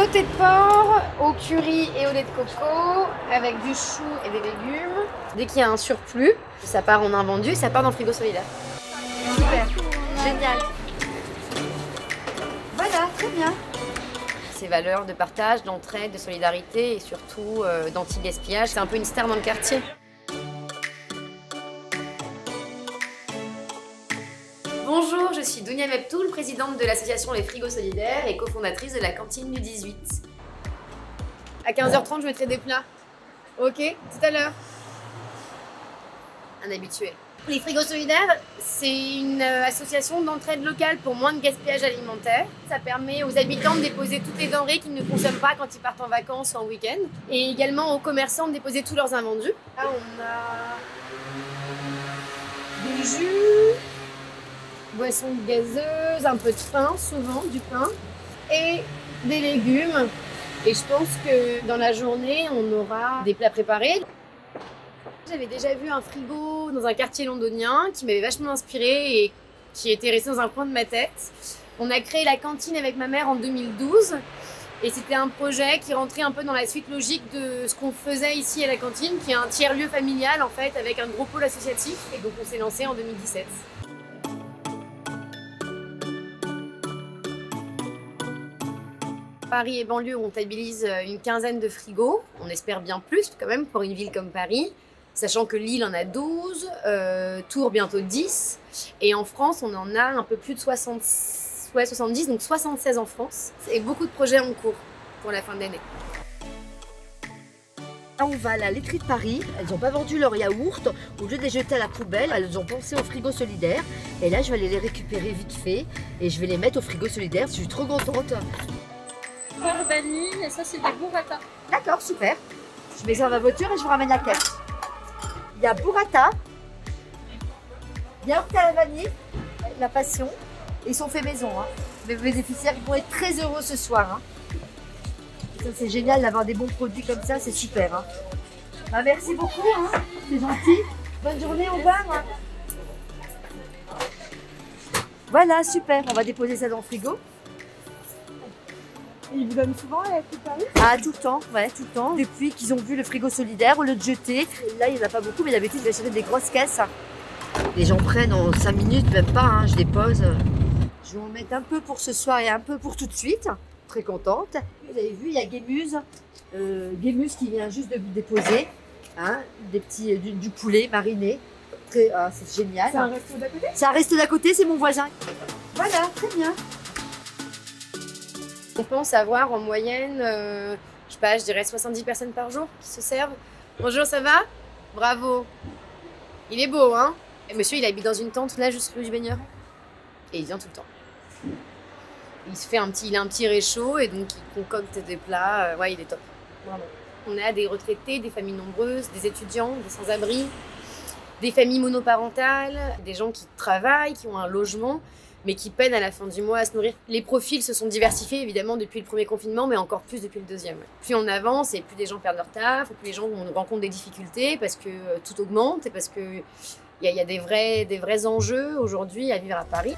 sauté de porc au curry et au lait de coco avec du chou et des légumes. Dès qu'il y a un surplus, ça part en invendu et ça part dans le frigo solidaire. Super, génial. Voilà, très bien. Ces valeurs de partage, d'entraide, de solidarité et surtout d'anti-gaspillage, c'est un peu une star dans le quartier. Bonjour, je suis Dounia Meptoul, présidente de l'association Les Frigos Solidaires et cofondatrice de la cantine du 18. À 15h30, je mettrai des plats. Ok, tout à l'heure. Un habitué. Les Frigos Solidaires, c'est une association d'entraide locale pour moins de gaspillage alimentaire. Ça permet aux habitants de déposer toutes les denrées qu'ils ne consomment pas quand ils partent en vacances ou en week-end. Et également aux commerçants de déposer tous leurs invendus. Là, on a des jus, boissons gazeuses, un peu de pain, souvent du pain, et des légumes. Et je pense que dans la journée, on aura des plats préparés. J'avais déjà vu un frigo dans un quartier londonien qui m'avait vachement inspirée et qui était resté dans un coin de ma tête. On a créé la cantine avec ma mère en 2012 et c'était un projet qui rentrait un peu dans la suite logique de ce qu'on faisait ici à la cantine, qui est un tiers-lieu familial en fait avec un gros pôle associatif. Et donc on s'est lancé en 2017. Paris et banlieue, on comptabilise une quinzaine de frigos. On espère bien plus quand même pour une ville comme Paris. Sachant que Lille en a 12, Tours bientôt 10. Et en France, on en a un peu plus de 70, donc 76 en France. Et beaucoup de projets en cours pour la fin de l'année. Là, on va à la laiterie de Paris. Elles n'ont pas vendu leur yaourt. Au lieu de les jeter à la poubelle, elles ont pensé au frigo solidaire. Et là, je vais aller les récupérer vite fait. Et je vais les mettre au frigo solidaire. Je suis trop contente. Beurre vanille et ça c'est des burrata. D'accord, super. Je mets ça dans ma voiture et je vous ramène la caisse. Il y a burrata, yaourt à la vanille, la passion. Ils sont faits maison. Hein. Les bénéficiaires vont être très heureux ce soir. Hein. Ça, c'est génial d'avoir des bons produits comme ça, c'est super. Hein. Bah, merci beaucoup, hein. C'est gentil. Bonne journée, au revoir. Hein. Voilà, super. On va déposer ça dans le frigo. Ils vous donnent souvent la petite Paris? Ah, tout le temps, ouais, tout le temps. Depuis qu'ils ont vu le frigo solidaire, au lieu de jeter. Et là, il n'y en a pas beaucoup, mais d'habitude, je vais acheter des grosses caisses. Les gens prennent en 5 minutes, même pas, hein, je dépose. Je vais en mettre un peu pour ce soir et un peu pour tout de suite. Très contente. Vous avez vu, il y a Guémuse. Guémuse qui vient juste de déposer. Hein, des petits, du poulet mariné. C'est génial. C'est un resto d'à côté? C'est un resto d'à côté, c'est mon voisin. Voilà, très bien. On pense avoir en moyenne, je sais pas, je dirais 70 personnes par jour qui se servent. Bonjour, ça va? Bravo. Il est beau, hein? Et monsieur, il habite dans une tente là, juste rue du Baigneur. Et il vient tout le temps. Il se fait il a un petit réchaud et donc il concocte des plats. Ouais, il est top. Vraiment. On a des retraités, des familles nombreuses, des étudiants, des sans-abri, des familles monoparentales, des gens qui travaillent, qui ont un logement, mais qui peinent à la fin du mois à se nourrir. Les profils se sont diversifiés évidemment depuis le premier confinement, mais encore plus depuis le deuxième. Plus on avance et plus des gens perdent leur taf, plus les gens rencontrent des difficultés parce que tout augmente et parce qu'il y a des vrais enjeux aujourd'hui à vivre à Paris.